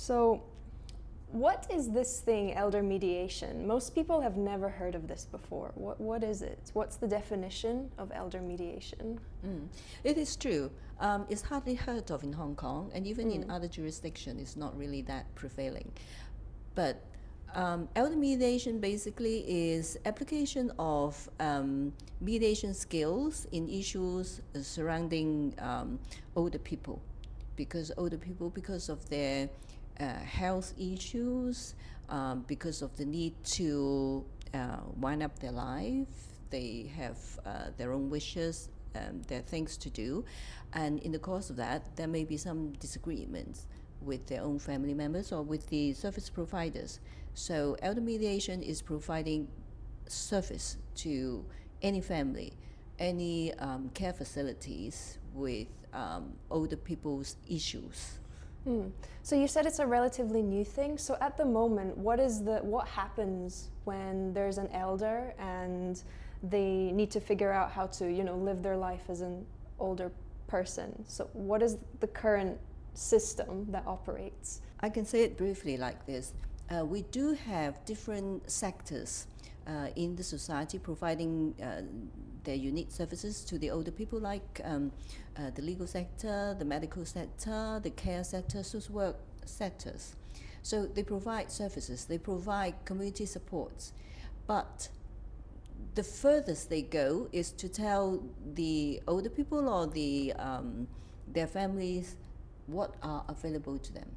So, what is this thing, elder mediation? Most people have never heard of this before. What is it? What's the definition of elder mediation? It is true. It's hardly heard of in Hong Kong, and even in other jurisdictions, it's not really that prevailing. But elder mediation basically is application of mediation skills in issues surrounding older people, because of their health issues, because of the need to wind up their life, they have their own wishes, there are things to do, and in the course of that, there may be some disagreements with their own family members or with the service providers. So elder mediation is providing service to any family, any care facilities with older people's issues. So you said it's a relatively new thing. So at the moment, what happens when there's an elder and they need to figure out how to, live their life as an older person? So what is the current system that operates? I can say it briefly like this. We do have different sectors in the society providing their unique services to the older people, like the legal sector, the medical sector, the care sector, social work sectors. So they provide services, they provide community supports, but the furthest they go is to tell the older people or their families what are available to them.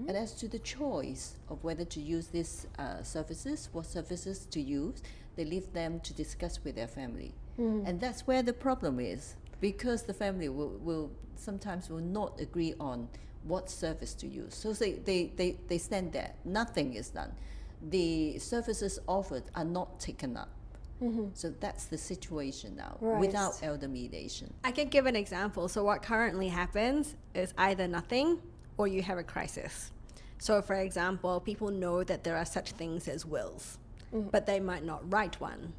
And as to the choice of whether to use these services, what services to use, they leave them to discuss with their family. And that's where the problem is, because the family will sometimes not agree on what service to use. So they stand there, nothing is done. The services offered are not taken up. So that's the situation now, without elder mediation. I can give an example. So what currently happens is either nothing or you have a crisis. So for example, people know that there are such things as wills, but they might not write one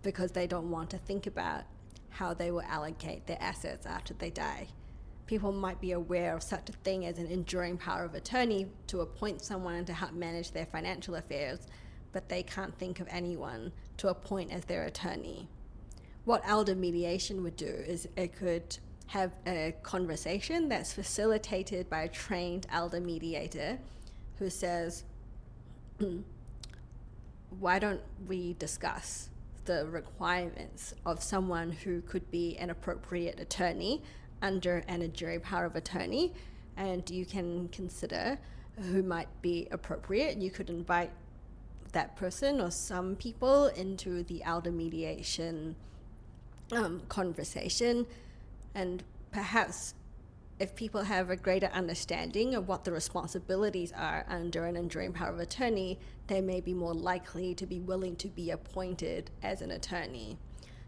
because they don't want to think about how they will allocate their assets after they die. People might be aware of such a thing as an enduring power of attorney to appoint someone to help manage their financial affairs, but they can't think of anyone to appoint as their attorney. What elder mediation would do is it could have a conversation that's facilitated by a trained elder mediator who says, why don't we discuss the requirements of someone who could be an appropriate attorney under an enduring power of attorney, and you can consider who might be appropriate. You could invite that person or some people into the elder mediation conversation, and perhaps if people have a greater understanding of what the responsibilities are under an enduring power of attorney, they may be more likely to be willing to be appointed as an attorney.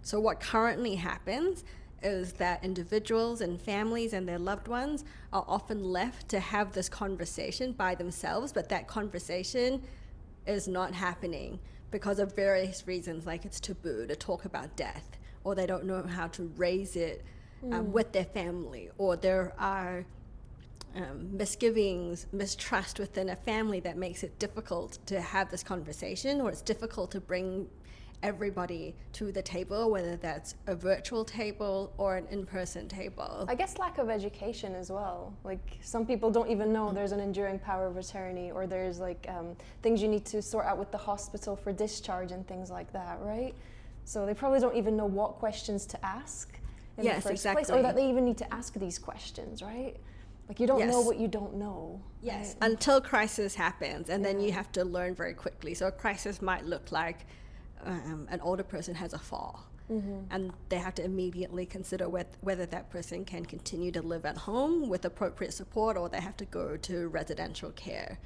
So what currently happens is that individuals and families and their loved ones are often left to have this conversation by themselves, but that conversation is not happening because of various reasons, like it's taboo to talk about death, or they don't know how to raise it with their family, or there are misgivings, mistrust within a family that makes it difficult to have this conversation, or it's difficult to bring everybody to the table, whether that's a virtual table or an in-person table. I guess lack of education as well. Like, some people don't even know there's an enduring power of attorney, or there's things you need to sort out with the hospital for discharge and things like that, right? So they probably don't even know what questions to ask in the first place, or that they even need to ask these questions, right? Like, you don't know what you don't know. Yes, right? Until crisis happens, and then you have to learn very quickly. So a crisis might look like an older person has a fall, and they have to immediately consider whether that person can continue to live at home with appropriate support, or they have to go to residential care.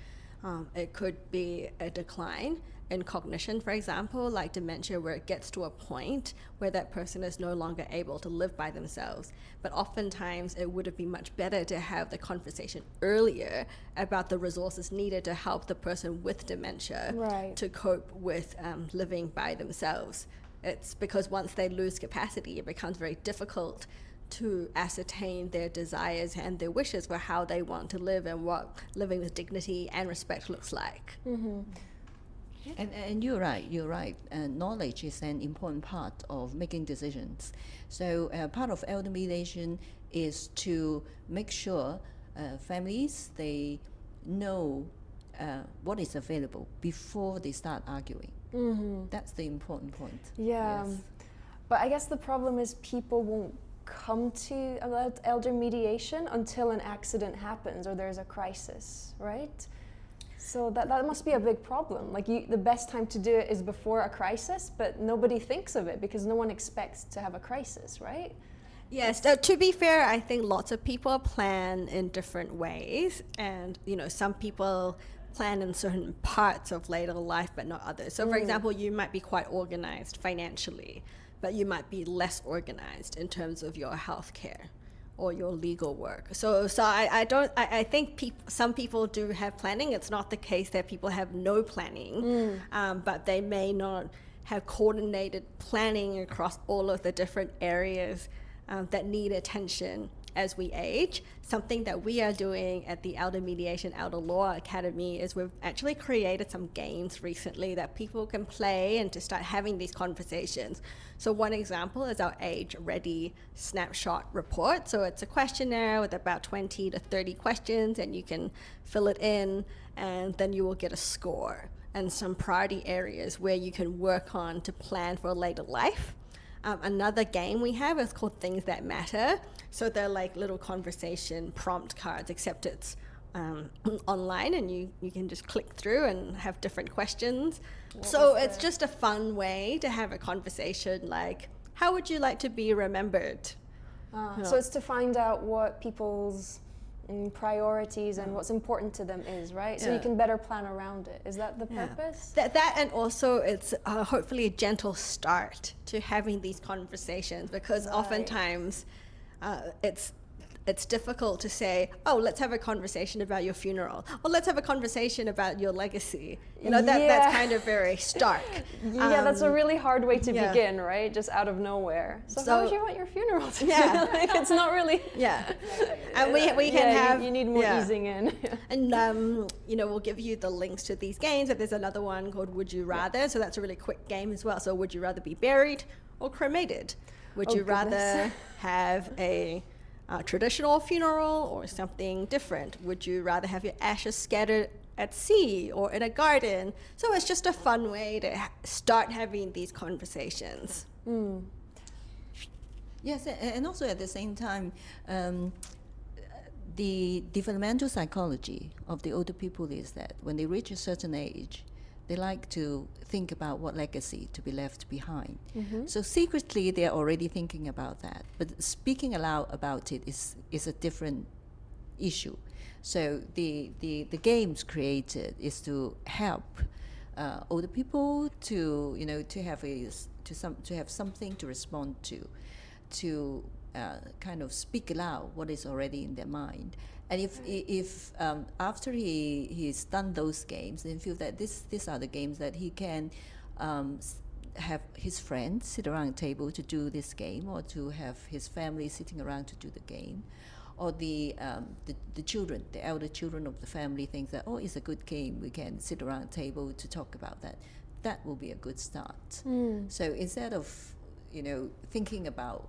It could be a decline in cognition, for example, like dementia, where it gets to a point where that person is no longer able to live by themselves. But oftentimes it would have been much better to have the conversation earlier about the resources needed to help the person with dementia to cope with living by themselves. It's because once they lose capacity, it becomes very difficult to ascertain their desires and their wishes for how they want to live and what living with dignity and respect looks like. And you're right. Knowledge is an important part of making decisions. So part of elder mediation is to make sure families, they know what is available before they start arguing. That's the important point. Yeah. Yes. But I guess the problem is people won't come to elder mediation until an accident happens or there's a crisis, right? So that must be a big problem. Like the best time to do it is before a crisis, but nobody thinks of it because no one expects to have a crisis, right? Yes, to be fair, I think lots of people plan in different ways, and some people plan in certain parts of later life but not others. So for example, you might be quite organized financially, but you might be less organized in terms of your healthcare or your legal work. So I think some people do have planning. It's not the case that people have no planning, but they may not have coordinated planning across all of the different areas that need attention as we age. Something that we are doing at the Elder Mediation Elder Law Academy is we've actually created some games recently that people can play and to start having these conversations. So one example is our Age Ready Snapshot Report. So it's a questionnaire with about 20 to 30 questions, and you can fill it in, and then you will get a score and some priority areas where you can work on to plan for a later life. Another game we have is called Things That Matter. So they're like little conversation prompt cards, except it's online, and you can just click through and have different questions. So it's just a fun way to have a conversation like, how would you like to be remembered? So it's to find out what people's priorities and what's important to them is, right? So you can better plan around it. Is that the purpose? That and also it's hopefully a gentle start to having these conversations, because oftentimes it's difficult to say, oh, let's have a conversation about your funeral, or let's have a conversation about your legacy. That's kind of very stark. That's a really hard way to begin, right? Just out of nowhere. So how would you want your funeral to be? Like, it's not really... And we can have... You need more easing in. And, we'll give you the links to these games. But there's another one called Would You Rather? So that's a really quick game as well. So would you rather be buried or cremated? Would you rather have a traditional funeral or something different? Would you rather have your ashes scattered at sea or in a garden? So it's just a fun way to start having these conversations. Yes, and also at the same time, the developmental psychology of the older people is that when they reach a certain age, they like to think about what legacy to be left behind. So secretly, they're already thinking about that. But speaking aloud about it is a different issue. So the games created is to help older people to have something to respond to kind of speak aloud what is already in their mind. And if after he's done those games, then feel that these are the games that he can have his friends sit around a table to do this game, or to have his family sitting around to do the game, or the children, the elder children of the family think that, oh, it's a good game, we can sit around a table to talk about that. That will be a good start. So instead of thinking about,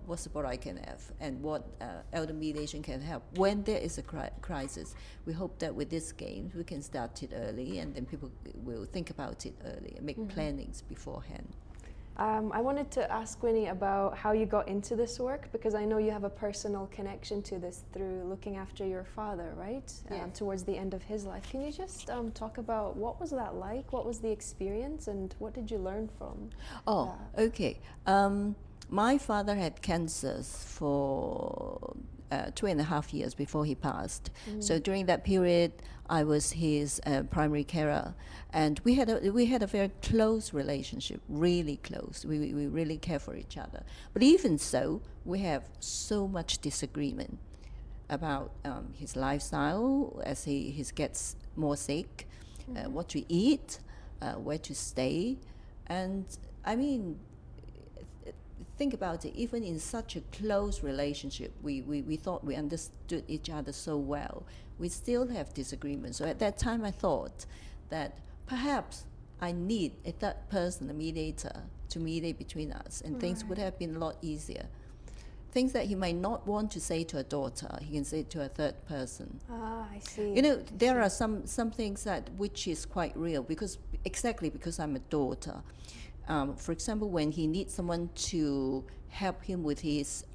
what support I can have and what elder mediation can help when there is a crisis. We hope that with this game we can start it early, and then people will think about it early and make plannings beforehand. I wanted to ask Winnie about how you got into this work, because I know you have a personal connection to this through looking after your father, right? Towards the end of his life. Can you just talk about what was that like? What was the experience, and what did you learn from that? Okay. My father had cancer for 2.5 years before he passed. So during that period, I was his primary carer, and we had a very close relationship, really close. We really care for each other. But even so, we have so much disagreement about his lifestyle as he gets more sick, what to eat, where to stay, and I mean, think about it, even in such a close relationship, we thought we understood each other so well, we still have disagreements. So at that time I thought that perhaps I need a third person, a mediator, to mediate between us, and things would have been a lot easier. Things that he might not want to say to a daughter, he can say to a third person. Ah, I see. You know, there are some things that which is quite real, because I'm a daughter. For example, when he needs someone to help him with his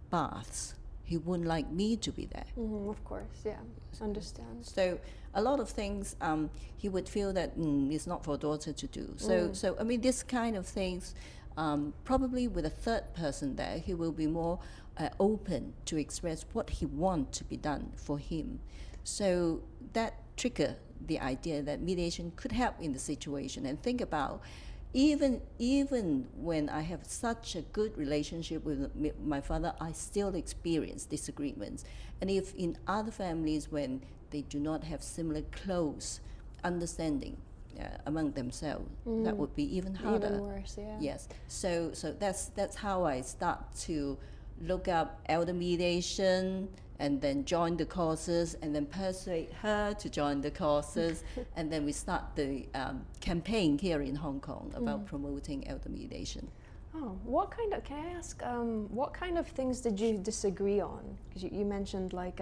baths, he wouldn't like me to be there. Of course, yeah, understand. So a lot of things he would feel that it's not for a daughter to do. So I mean, this kind of things, probably with a third person there, he will be more open to express what he wants to be done for him. So that triggered the idea that mediation could help in the situation. And think about, even when I have such a good relationship with my father, I still experience disagreements. And if in other families, when they do not have similar close understanding among themselves, that would be even harder. Even worse, yeah. Yes. So that's how I start to look up elder mediation, and then join the courses, and then persuade her to join the courses, and then we start the campaign here in Hong Kong about promoting elder mediation. Oh, can I ask, what kind of things did you disagree on? Because you mentioned like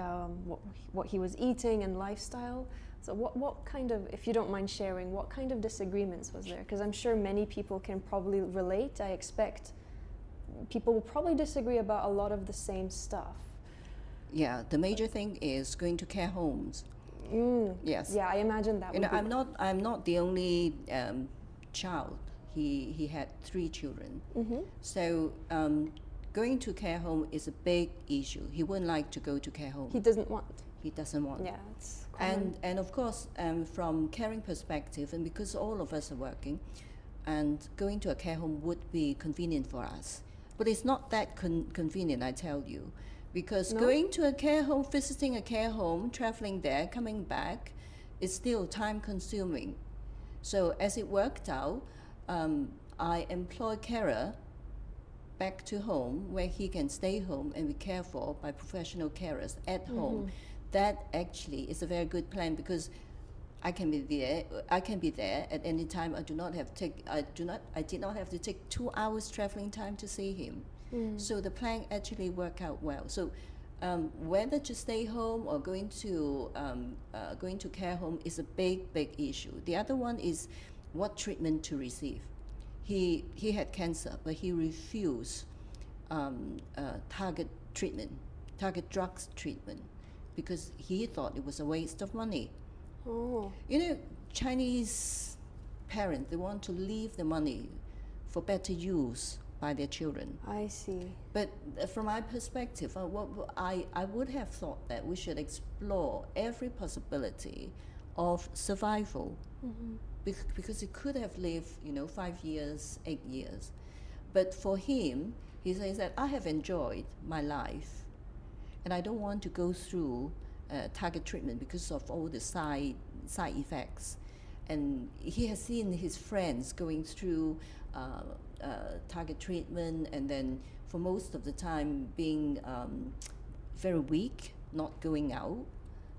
what he was eating and lifestyle. So what kind of, if you don't mind sharing, what kind of disagreements was there? Because I'm sure many people can probably relate. I expect people will probably disagree about a lot of the same stuff. Yeah, the major thing is going to care homes. Yes. Yeah, I imagine that. You know, I'm not the only child. He had 3 children. So going to care home is a big issue. He wouldn't like to go to care home. He doesn't want. He doesn't want. Yeah, it's common. And of course, from caring perspective, and because all of us are working, and going to a care home would be convenient for us. But it's not that convenient, I tell you. Because going to a care home, visiting a care home, traveling there, coming back, is still time consuming. So as it worked out, I employ carer back to home, where he can stay home and be cared for by professional carers at home. That actually is a very good plan, because I can be there at any time. I did not have to take 2 hours traveling time to see him. So the plan actually worked out well. So whether to stay home or going to care home is a big issue. The other one is what treatment to receive. He had cancer, but he refused target drugs treatment, because he thought it was a waste of money. Oh. You know, Chinese parents, they want to leave the money for better use by their children. I see. But from my perspective, I would have thought that we should explore every possibility of survival, because he could have lived, 5 years, 8 years. But for him, he says that I have enjoyed my life, and I don't want to go through target treatment because of all the side effects. And he has seen his friends going through target treatment, and then for most of the time being very weak, not going out.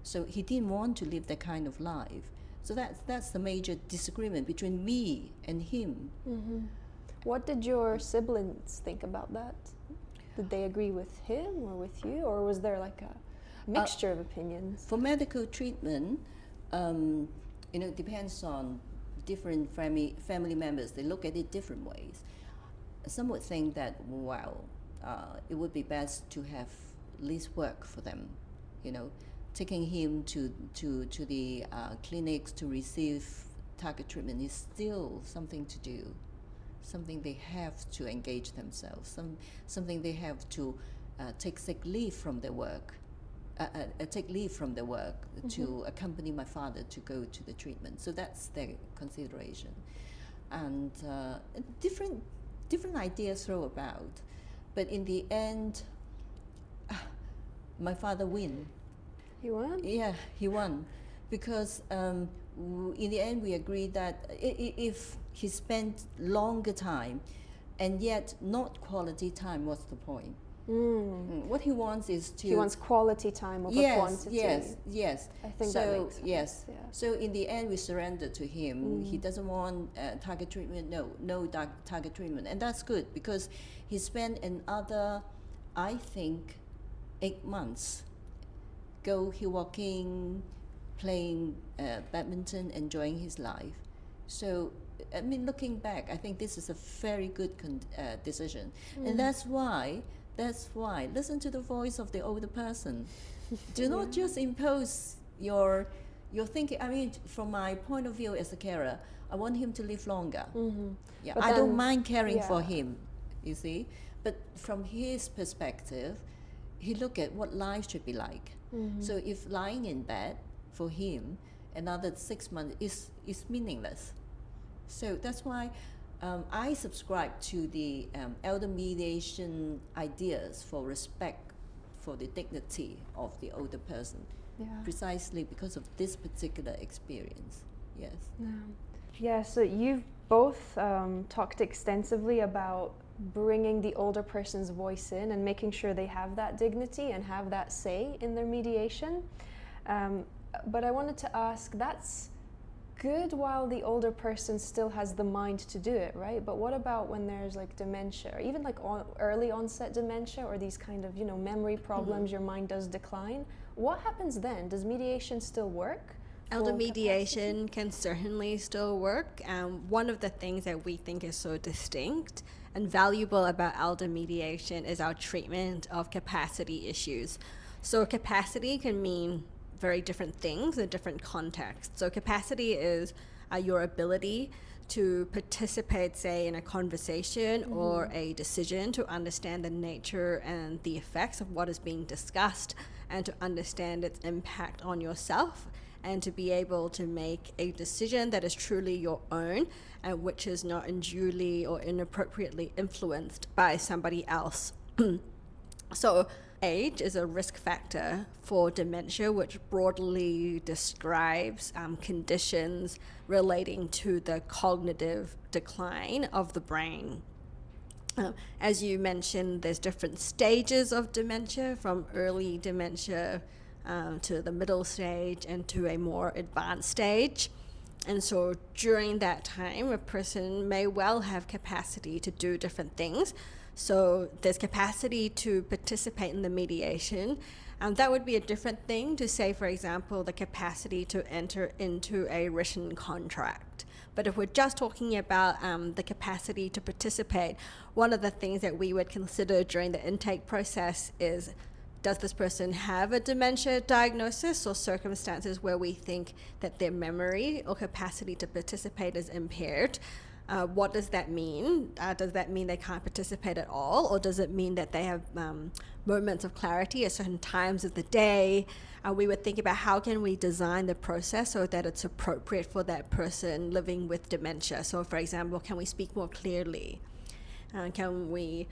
So he didn't want to live that kind of life. So that's the major disagreement between me and him. What did your siblings think about that? Did they agree with him or with you, or was there like a mixture of opinions? For medical treatment, depends on different family members. They look at it different ways. Some would think that, it would be best to have least work for them, taking him to the clinics to receive target treatment is still something to do, something they have to engage themselves, something they have to take sick leave from their work, to accompany my father to go to the treatment. So that's their consideration, and different ideas throw about, but in the end, my father win. He won? Yeah, he won, because in the end we agreed that if he spent longer time and yet not quality time. What's the point? What he wants is to... He wants quality time over quantity. Yes. I think so, that makes sense. Yes. Yeah. So in the end, we surrender to him. He doesn't want target treatment. No target treatment, and that's good because he spent another, I think, 8 months he walking, playing badminton, enjoying his life. So, I mean, looking back, I think this is a very good decision, and that's why listen to the voice of the older person. Do not just impose your thinking. I mean, from my point of view as a carer, I want him to live longer. Yeah, But I don't then- mind caring for yeah. him, you see. But from his perspective, he look at what life should be like. So if lying in bed for him another 6 months is meaningless. So that's why I subscribe to the elder mediation ideas for respect for the dignity of the older person, Yeah. precisely because of this particular experience. Yes. Yeah, so you've both talked extensively about bringing the older person's voice in and making sure they have that dignity and have that say in their mediation. But I wanted to ask, that's good while the older person still has the mind to do it, right? But what about when there's like dementia, or even like early onset dementia, or these kind of, memory problems, your mind does decline? What happens then? Does mediation still work? Elder for mediation can certainly still work. One of the things that we think is so distinct and valuable about elder mediation is our treatment of capacity issues. So capacity can mean very different things in different contexts. So capacity is your ability to participate, say, in a conversation or a decision, to understand the nature and the effects of what is being discussed, and to understand its impact on yourself, and to be able to make a decision that is truly your own and which is not unduly or inappropriately influenced by somebody else. So age is a risk factor for dementia, which broadly describes conditions relating to the cognitive decline of the brain. As you mentioned, there's different stages of dementia, from early dementia to the middle stage and to a more advanced stage. And so during that time, a person may well have capacity to do different things. So there's capacity to participate in the mediation. That would be a different thing to say, for example, the capacity to enter into a written contract. But if we're just talking about the capacity to participate, one of the things that we would consider during the intake process is, does this person have a dementia diagnosis or circumstances where we think that their memory or capacity to participate is impaired? What does that mean? Does that mean they can't participate at all? Or does it mean that they have moments of clarity at certain times of the day? We would think about how can we design the process so that it's appropriate for that person living with dementia. So for example, can we speak more clearly? Can we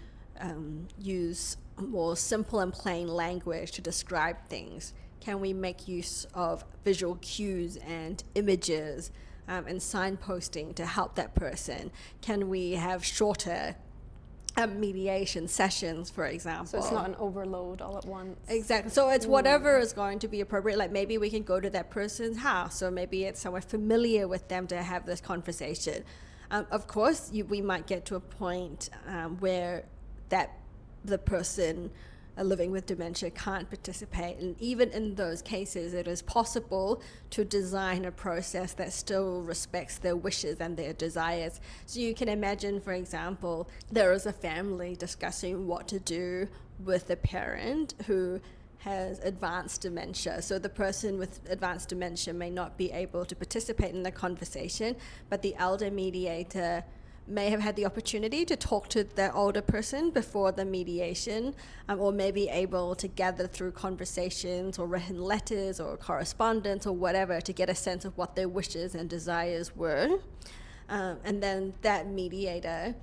use more simple and plain language to describe things? Can we make use of visual cues and images and signposting to help that person? Can we have shorter mediation sessions, for example? So it's not an overload all at once. Exactly. So it's whatever is going to be appropriate. Like maybe we can go to that person's house, or maybe it's somewhere familiar with them to have this conversation. Of course, we might get to a point where the person living with dementia can't participate. And even in those cases, it is possible to design a process that still respects their wishes and their desires. So you can imagine, for example, there is a family discussing what to do with a parent who has advanced dementia. So the person with advanced dementia may not be able to participate in the conversation, but the elder mediator may have had the opportunity to talk to the older person before the mediation, or may be able to gather through conversations or written letters or correspondence or whatever to get a sense of what their wishes and desires were. And then that mediator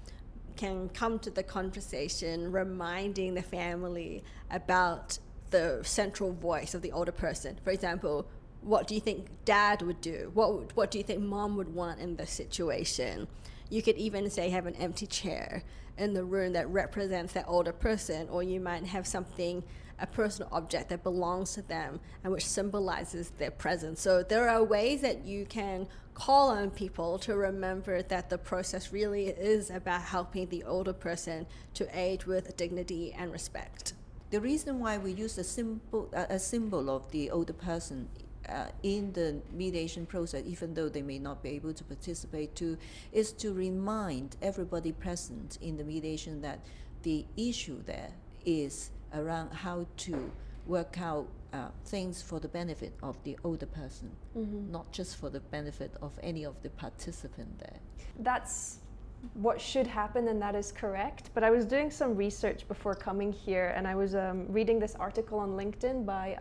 can come to the conversation reminding the family about the central voice of the older person. For example, what do you think dad would do? What do you think mom would want in this situation? You could even say have an empty chair in the room that represents that older person, or you might have something, a personal object that belongs to them and which symbolizes their presence. So there are ways that you can call on people to remember that the process really is about helping the older person to age with dignity and respect. The reason why we use a symbol of the older person in the mediation process, even though they may not be able to participate too, is to remind everybody present in the mediation that the issue there is around how to work out things for the benefit of the older person, not just for the benefit of any of the participant there. That's what should happen, and that is correct. But I was doing some research before coming here, and I was reading this article on LinkedIn by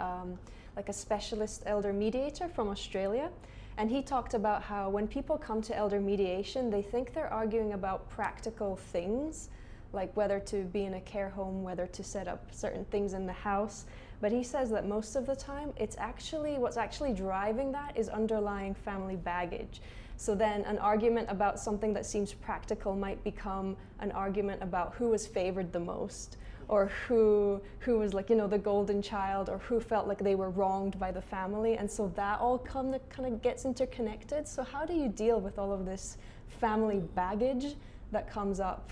like a specialist elder mediator from Australia. And he talked about how when people come to elder mediation, they think they're arguing about practical things, like whether to be in a care home, whether to set up certain things in the house. But he says that most of the time, what's actually driving that is underlying family baggage. So then an argument about something that seems practical might become an argument about who was favored the most, or who was like, the golden child, or who felt like they were wronged by the family. And so that all kind of gets interconnected. So how do you deal with all of this family baggage that comes up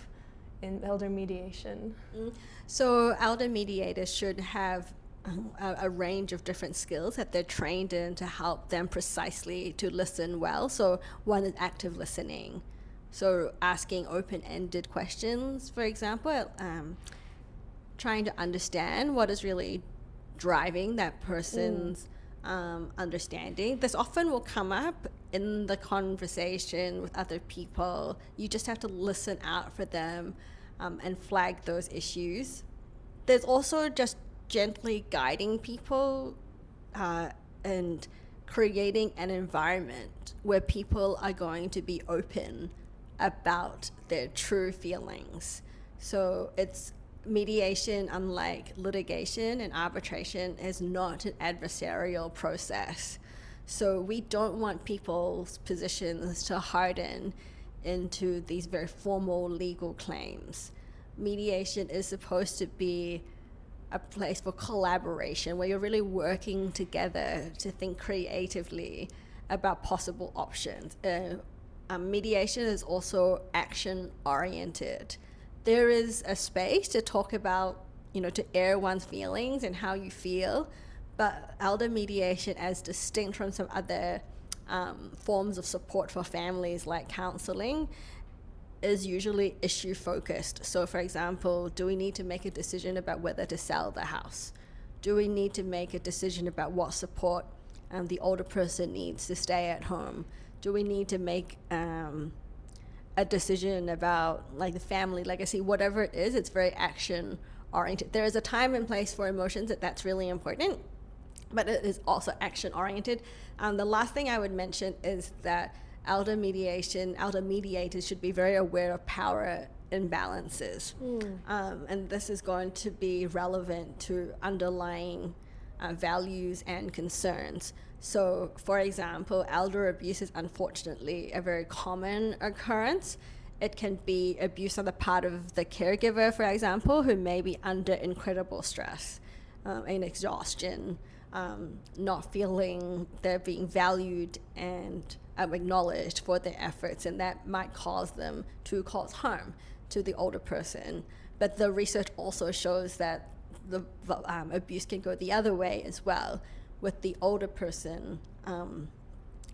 in elder mediation? So elder mediators should have a range of different skills that they're trained in to help them precisely to listen well. So one is active listening. So asking open-ended questions, for example, trying to understand what is really driving that person's understanding. This often will come up in the conversation with other people. You just have to listen out for them and flag those issues. There's also just gently guiding people and creating an environment where people are going to be open about their true feelings. So it's mediation, unlike litigation and arbitration, is not an adversarial process. So we don't want people's positions to harden into these very formal legal claims. Mediation is supposed to be a place for collaboration where you're really working together to think creatively about possible options. Mediation is also action oriented. There is a space to talk about, to air one's feelings and how you feel, but elder mediation, as distinct from some other forms of support for families like counseling, is usually issue focused. So for example, do we need to make a decision about whether to sell the house? Do we need to make a decision about what support the older person needs to stay at home? Do we need to make a decision about like the family legacy? Whatever it is, it's very action oriented. There is a time and place for emotions that's really important, but it is also action oriented. The last thing I would mention is that elder mediators should be very aware of power imbalances. And this is going to be relevant to underlying values and concerns. So, for example, elder abuse is unfortunately a very common occurrence. It can be abuse on the part of the caregiver, for example, who may be under incredible stress and exhaustion, not feeling they're being valued and acknowledged for their efforts, and that might cause them to cause harm to the older person. But the research also shows that the abuse can go the other way as well, with the older person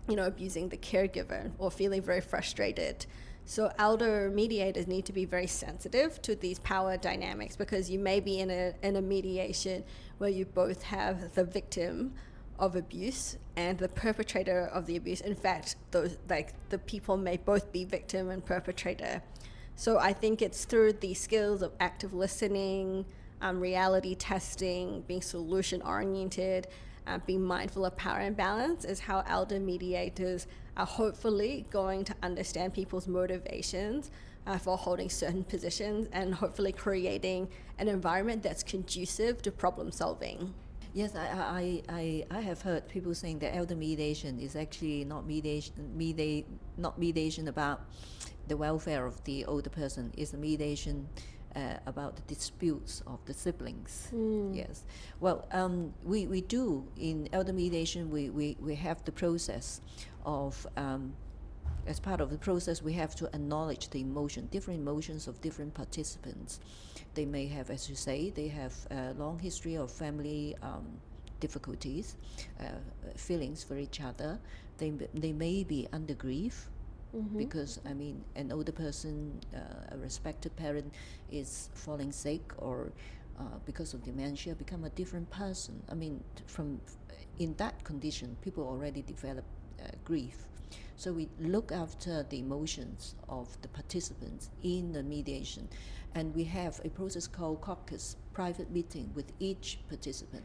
abusing the caregiver or feeling very frustrated. So elder mediators need to be very sensitive to these power dynamics, because you may be in a mediation where you both have the victim of abuse and the perpetrator of the abuse. In fact, the people may both be victim and perpetrator. So I think it's through the skills of active listening, reality testing, being solution oriented, being mindful of power imbalance is how elder mediators are hopefully going to understand people's motivations for holding certain positions, and hopefully creating an environment that's conducive to problem solving. Yes, I have heard people saying that elder mediation is actually not mediation about the welfare of the older person. It's a mediation about the disputes of the siblings. Yes. Well, we do in elder mediation. We have the process of. As part of the process, we have to acknowledge the different emotions of different participants. They may have, as you say, they have a long history of family difficulties, feelings for each other. They may be under grief, because, I mean, an older person, a respected parent, is falling sick, or because of dementia, become a different person. I mean, in that condition, people already develop grief. So we look after the emotions of the participants in the mediation, and we have a process called caucus, private meeting with each participant.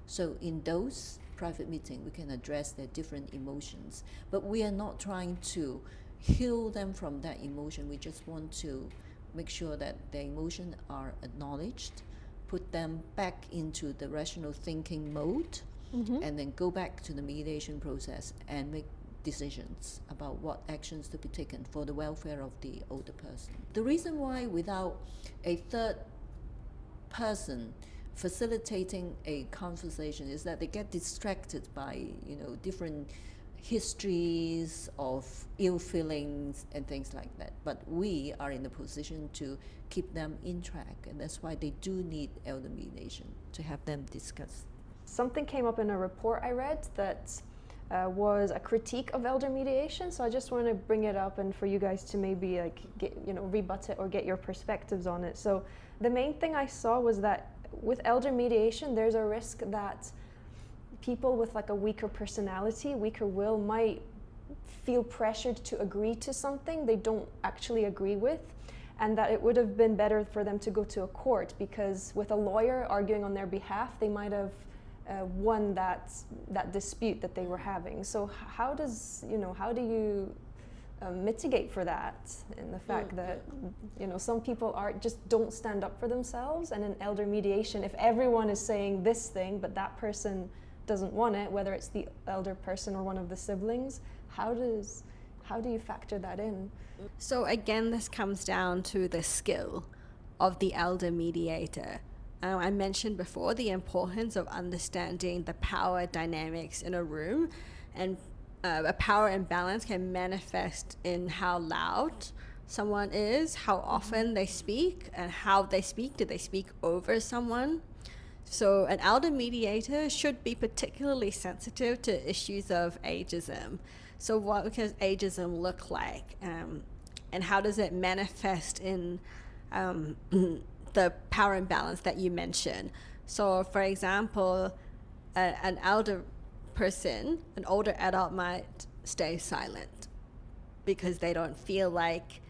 So in those private meetings, we can address their different emotions, but we are not trying to heal them from that emotion. We just want to make sure that their emotions are acknowledged, put them back into the rational thinking mode, and then go back to the mediation process and make decisions about what actions to be taken for the welfare of the older person. The reason why without a third person facilitating a conversation is that they get distracted by, different histories of ill feelings and things like that. But we are in a position to keep them in track, and that's why they do need elder mediation, to have them discuss. Something came up in a report I read that was a critique of elder mediation, so I just want to bring it up and for you guys to maybe rebut it or get your perspectives on it. So the main thing I saw was that with elder mediation, there's a risk that people with like a weaker personality, weaker will, might feel pressured to agree to something they don't actually agree with, and that it would have been better for them to go to a court, because with a lawyer arguing on their behalf, they might have won that dispute that they were having. So how do you mitigate for that, and the fact that some people don't stand up for themselves, and in elder mediation, if everyone is saying this thing but that person doesn't want it, whether it's the elder person or one of the siblings, how do you factor that in? So again, this comes down to the skill of the elder mediator. I mentioned before the importance of understanding the power dynamics in a room, and a power imbalance can manifest in how loud someone is, how often they speak, and how they speak. Do they speak over someone? So an elder mediator should be particularly sensitive to issues of ageism. So what does ageism look like? And how does it manifest in the power imbalance that you mentioned? So for example, an elder person, an older adult, might stay silent because they don't feel like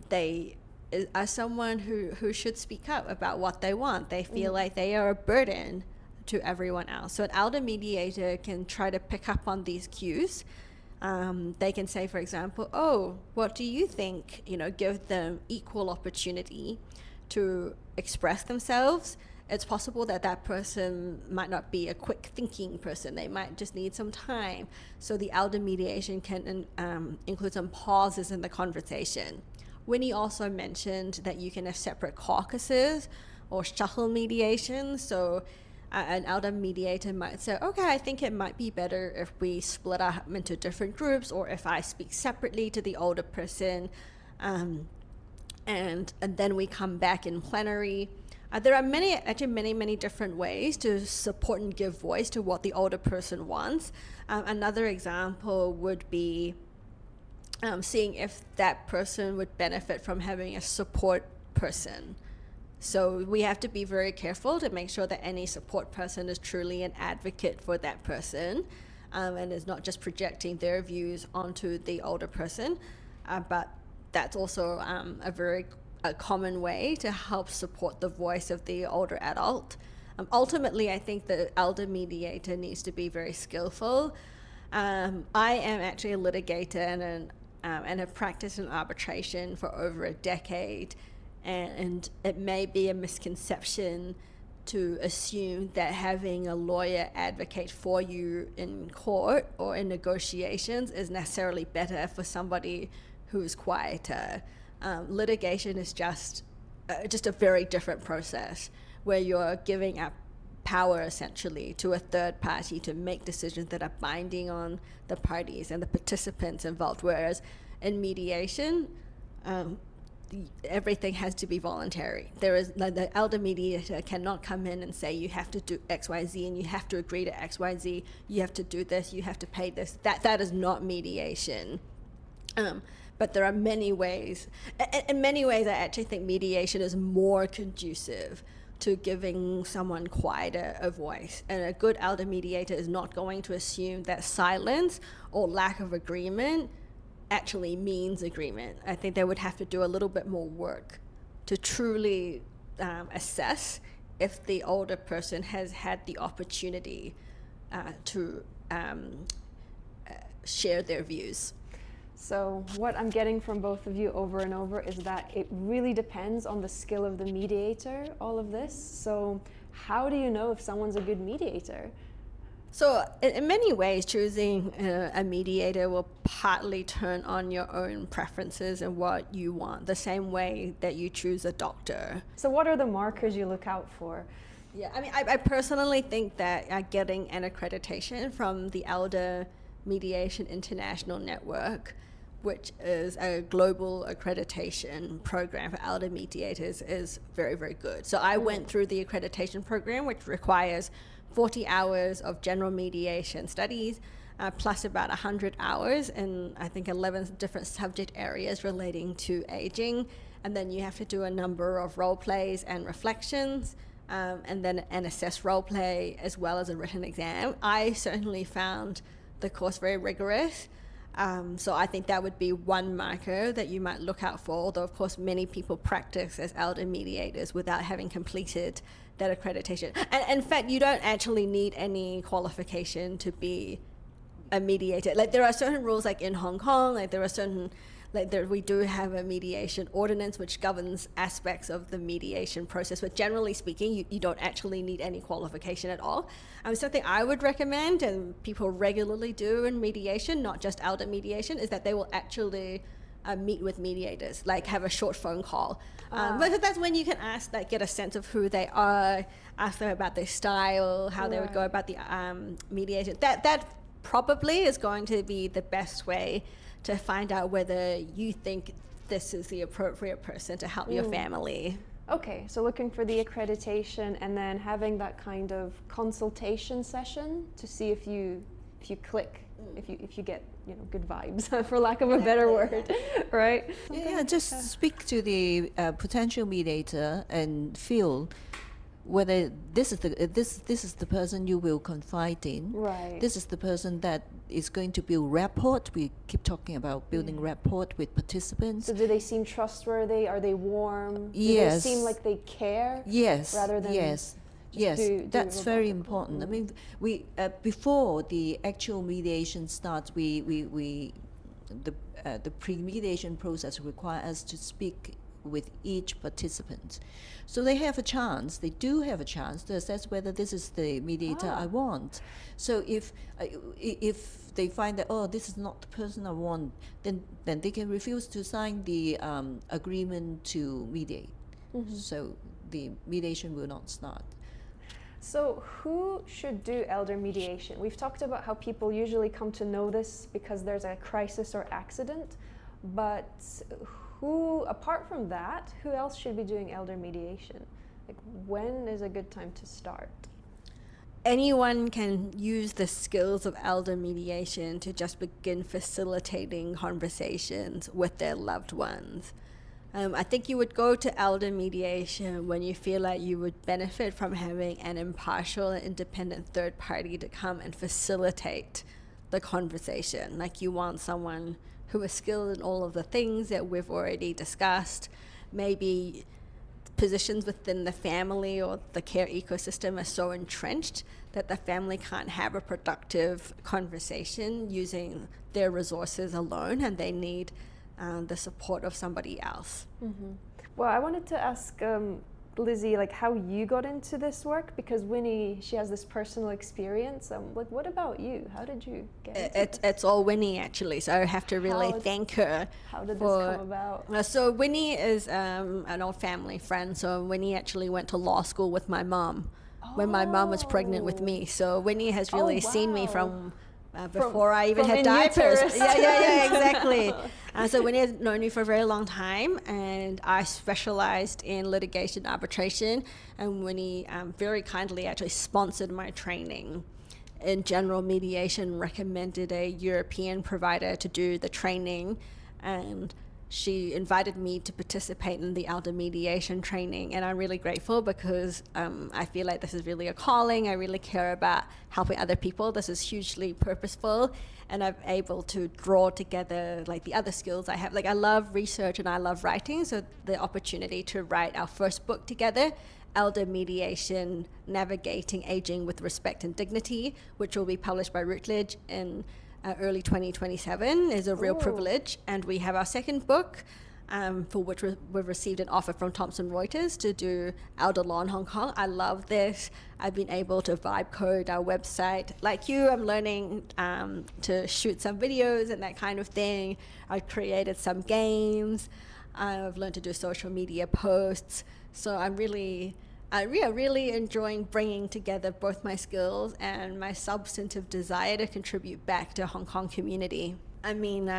they are someone who should speak up about what they want. They feel like they are a burden to everyone else. So an elder mediator can try to pick up on these cues. They can say, for example, oh, what do you think? Give them equal opportunity to express themselves. It's possible that that person might not be a quick thinking person. They might just need some time. So the elder mediation can include some pauses in the conversation. Winnie also mentioned that you can have separate caucuses or shuttle mediation. So an elder mediator might say, okay, I think it might be better if we split up into different groups, or if I speak separately to the older person, and then we come back in plenary. There are many different ways to support and give voice to what the older person wants. Another example would be seeing if that person would benefit from having a support person. So we have to be very careful to make sure that any support person is truly an advocate for that person, and is not just projecting their views onto the older person, but that's also a very common way to help support the voice of the older adult. Ultimately, I think the elder mediator needs to be very skillful. I am actually a litigator and have practiced in arbitration for over a decade, and it may be a misconception to assume that having a lawyer advocate for you in court or in negotiations is necessarily better for somebody who's quieter. Litigation is just a very different process where you're giving up power essentially to a third party to make decisions that are binding on the parties and the participants involved, whereas in mediation, everything has to be voluntary. There is the elder mediator cannot come in and say you have to do XYZ and you have to agree to XYZ, you have to do this, you have to pay this. That is not mediation. But there are many ways. In many ways, I actually think mediation is more conducive to giving someone quieter a voice. And a good elder mediator is not going to assume that silence or lack of agreement actually means agreement. I think they would have to do a little bit more work to truly assess if the older person has had the opportunity to share their views. So what I'm getting from both of you over and over is that it really depends on the skill of the mediator, all of this. So how do you know if someone's a good mediator? So in many ways, choosing a mediator will partly turn on your own preferences and what you want, the same way that you choose a doctor. So what are the markers you look out for? Yeah, I mean, I personally think that getting an accreditation from the Elder Mediation International Network, which is a global accreditation program for elder mediators, is very, very good. So I went through the accreditation program, which requires 40 hours of general mediation studies, plus about 100 hours in, I think, 11 different subject areas relating to aging. And then you have to do a number of role plays and reflections, and then an assessed role play, as well as a written exam. I certainly found the course very rigorous. So I think that would be one marker that you might look out for, although of course many people practice as elder mediators without having completed that accreditation. And in fact, you don't actually need any qualification to be a mediator. Like there are certain rules, like in Hong Kong, like there are certain, we do have a mediation ordinance which governs aspects of the mediation process, but generally speaking, you don't actually need any qualification at all. Something I would recommend, and people regularly do in mediation, not just elder mediation, is that they will actually meet with mediators, like have a short phone call. But that's when you can ask, like, get a sense of who they are, ask them about their style, how they would go about the mediation. That probably is going to be the best way to find out whether you think this is the appropriate person to help your family. Okay, so looking for the accreditation and then having that kind of consultation session to see if you click, if you get good vibes, for lack of a better word, right? Yeah, just speak to the potential mediator and feel whether this is the person you will confide in. Right. This is the person that is going to build rapport. We keep talking about building rapport with participants. So do they seem trustworthy? Are they warm? Yes. Do they seem like they care? Yes. Rather than yes. That's very important. I mean, we before the actual mediation starts, the pre-mediation process requires us to speak with each participant, so they do have a chance to assess whether this is the mediator I want. So if they find that, oh, this is not the person I want, then they can refuse to sign the agreement to mediate. So the mediation will not start. So who should do elder mediation? We've talked about how people usually come to know this because there's a crisis or accident, but who, apart from that, who else should be doing elder mediation? Like, when is a good time to start? Anyone can use the skills of elder mediation to just begin facilitating conversations with their loved ones. I think you would go to elder mediation when you feel like you would benefit from having an impartial and independent third party to come and facilitate the conversation. Like, you want someone who is skilled in all of the things that we've already discussed. Maybe positions within the family or the care ecosystem are so entrenched that the family can't have a productive conversation using their resources alone, and they need the support of somebody else. Well, I wanted to ask Lizzie, like how you got into this work, because Winnie, she has this personal experience. Like, what about you? How did you get into this? It's all Winnie actually, so I have to really thank her. How did this come about? So Winnie is an old family friend. So Winnie actually went to law school with my mom when my mom was pregnant with me. So Winnie has really seen me from before I even had diapers. Yeah, exactly. So Winnie has known me for a very long time, and I specialized in litigation arbitration, and Winnie very kindly actually sponsored my training in general mediation, recommended a European provider to do the training, and she invited me to participate in the elder mediation training, and I'm really grateful because I feel like this is really a calling. I really care about helping other people. This is hugely purposeful, and I'm able to draw together like the other skills I have. Like I love research and I love writing, so the opportunity to write our first book together, Elder Mediation, Navigating Aging with Respect and Dignity, which will be published by Routledge in early 2027, is a real privilege. And we have our second book, for which we've received an offer from Thomson Reuters to do elder law in Hong Kong. I love this. I've been able to vibe code our website. Like you, I'm learning to shoot some videos and that kind of thing. I've created some games. I've learned to do social media posts. So I'm really enjoying bringing together both my skills and my substantive desire to contribute back to Hong Kong community. I mean,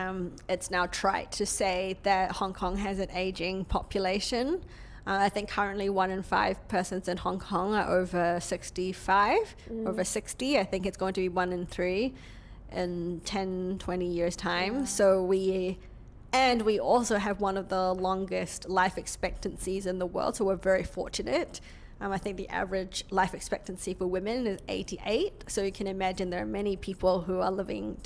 it's now trite to say that Hong Kong has an aging population. I think currently 1 in 5 persons in Hong Kong are over 65, over 60. I think it's going to be 1 in 3 in 10, 20 years' time. Yeah. So we also have one of the longest life expectancies in the world, so we're very fortunate. I think the average life expectancy for women is 88. So you can imagine there are many people who are living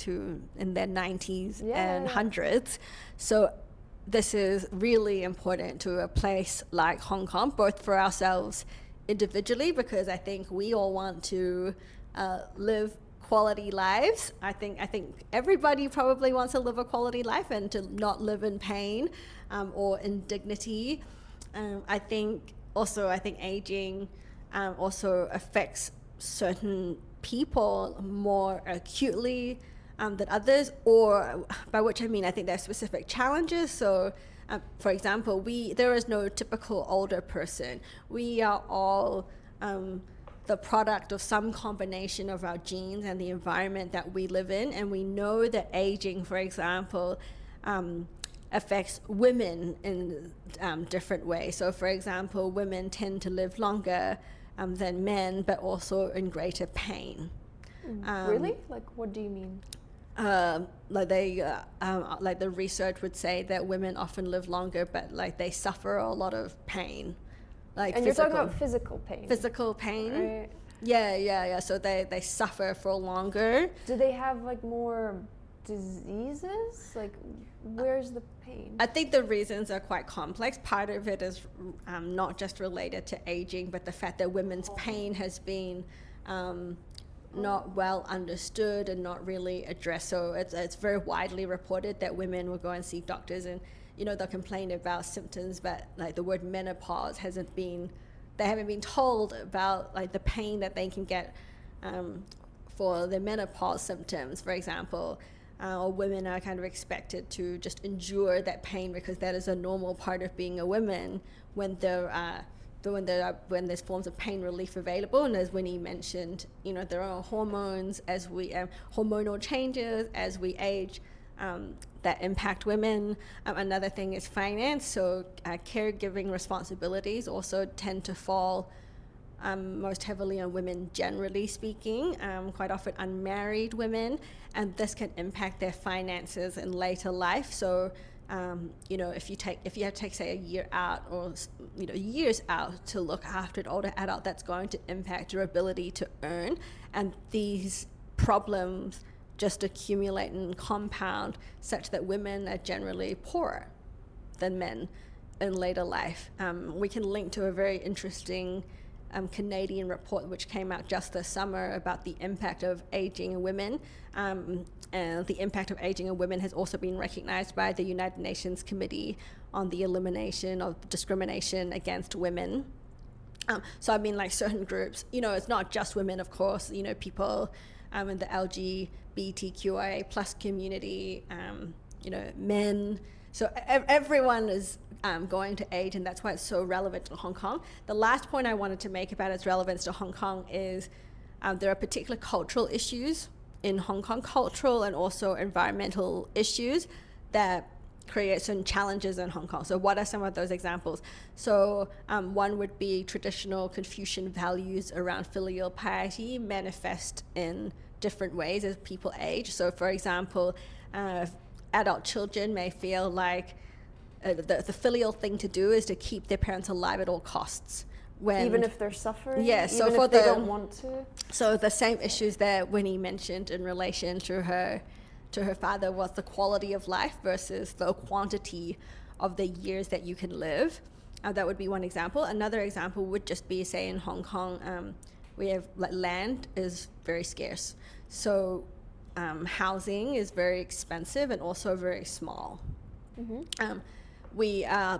in their 90s and hundreds. So this is really important to a place like Hong Kong, both for ourselves individually, because I think we all want to live quality lives. I think everybody probably wants to live a quality life and to not live in pain or in dignity. I think aging also affects certain people more acutely than others, or by which I mean I think there are specific challenges. So for example, there is no typical older person. We are all the product of some combination of our genes and the environment that we live in, and we know that aging, for example, affects women in different ways. So for example, women tend to live longer than men, but also in greater pain. Really? Like, what do you mean? Like the research would say that women often live longer, but like they suffer a lot of pain. Like and you're talking about physical pain. Physical pain. Right. Yeah. So they suffer for longer. Do they have like more diseases? Like, where's the pain? I think the reasons are quite complex. Part of it is not just related to aging, but the fact that women's pain has been not well understood and not really addressed. So it's very widely reported that women will go and see doctors, and they'll complain about symptoms, but like the word menopause they haven't been told about like the pain that they can get for the menopause symptoms, for example. Or women are kind of expected to just endure that pain because that is a normal part of being a woman when there's forms of pain relief available. And as Winnie mentioned, there are hormones hormonal changes as we age that impact women. Another thing is finance. So caregiving responsibilities also tend to fall most heavily on women, generally speaking, quite often unmarried women, and this can impact their finances in later life. So if you have to take say a year out or years out to look after an older adult, that's going to impact your ability to earn, and these problems just accumulate and compound such that women are generally poorer than men in later life. We can link to a very interesting Canadian report which came out just this summer about the impact of aging in women. And the impact of aging in women has also been recognized by the United Nations Committee on the Elimination of Discrimination Against Women. So I mean, like certain groups, you know, it's not just women, of course, you know, people in the LGBTQIA plus community, you know, men. So everyone is going to age, and that's why it's so relevant to Hong Kong. The last point I wanted to make about its relevance to Hong Kong is there are particular cultural issues in Hong Kong, cultural and also environmental issues that create certain challenges in Hong Kong. So what are some of those examples? So one would be traditional Confucian values around filial piety manifest in different ways as people age. So for example, adult children may feel like the filial thing to do is to keep their parents alive at all costs. Even if they're suffering? Yeah, so even for if they don't want to? So the same issues that Winnie mentioned in relation to her father was the quality of life versus the quantity of the years that you can live. That would be one example. Another example would just be, say, in Hong Kong, we have land is very scarce. So housing is very expensive and also very small. Mm-hmm.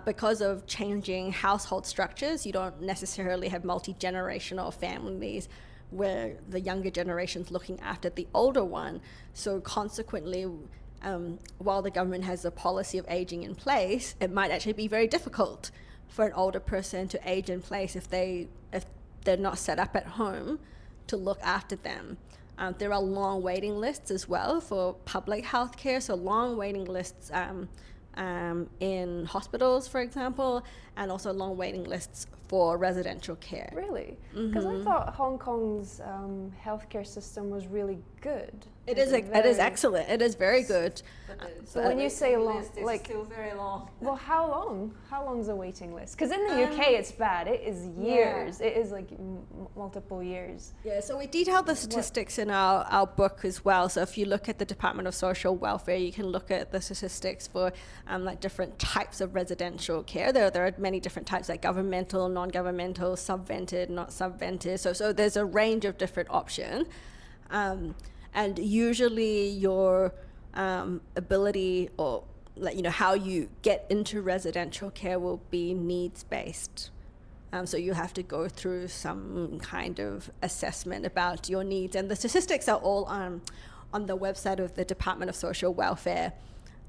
Because of changing household structures, you don't necessarily have multi-generational families where the younger generation's looking after the older one. So consequently, while the government has a policy of aging in place, it might actually be very difficult for an older person to age in place if they're not set up at home to look after them. There are long waiting lists as well for public health care, so long waiting lists in hospitals, for example, and also long waiting lists for residential care. Really? Because I thought Hong Kong's healthcare system was really good. It is excellent. It is very good. So when you say long, like, still very long. well, how long? How long's a waiting list? Because in the UK it's bad. It is years. Yeah. It is like multiple years. Yeah, so we detail the statistics in our book as well. So if you look at the Department of Social Welfare, you can look at the statistics for like different types of residential care. There are many different types, like governmental, non-governmental, subvented, not subvented. So there's a range of different options. And usually your ability or how you get into residential care will be needs-based. So you have to go through some kind of assessment about your needs. And the statistics are all on the website of the Department of Social Welfare.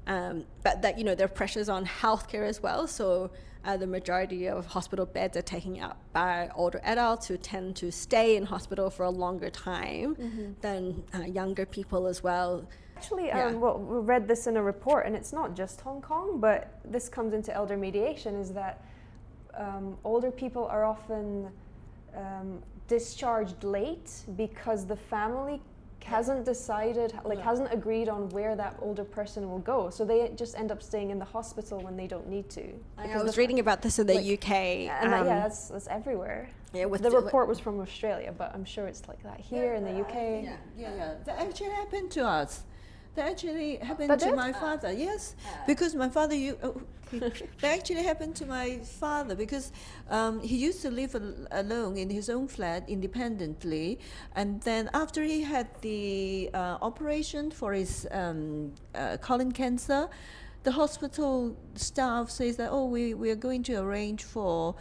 But that, there are pressures on healthcare as well. So the majority of hospital beds are taken up by older adults who tend to stay in hospital for a longer time than younger people as well. Actually, we read this in a report, and it's not just Hong Kong, but this comes into elder mediation, is that older people are often discharged late because the family hasn't decided, hasn't agreed on where that older person will go. So they just end up staying in the hospital when they don't need to. I was reading about this in the UK. And that's everywhere. Yeah, the report was from Australia, but I'm sure it's like that here in the UK. That actually happened to us. That actually happened to my father. Yes, because my father, that actually happened to my father because he used to live alone in his own flat independently, and then after he had the operation for his colon cancer, the hospital staff says that we are going to arrange for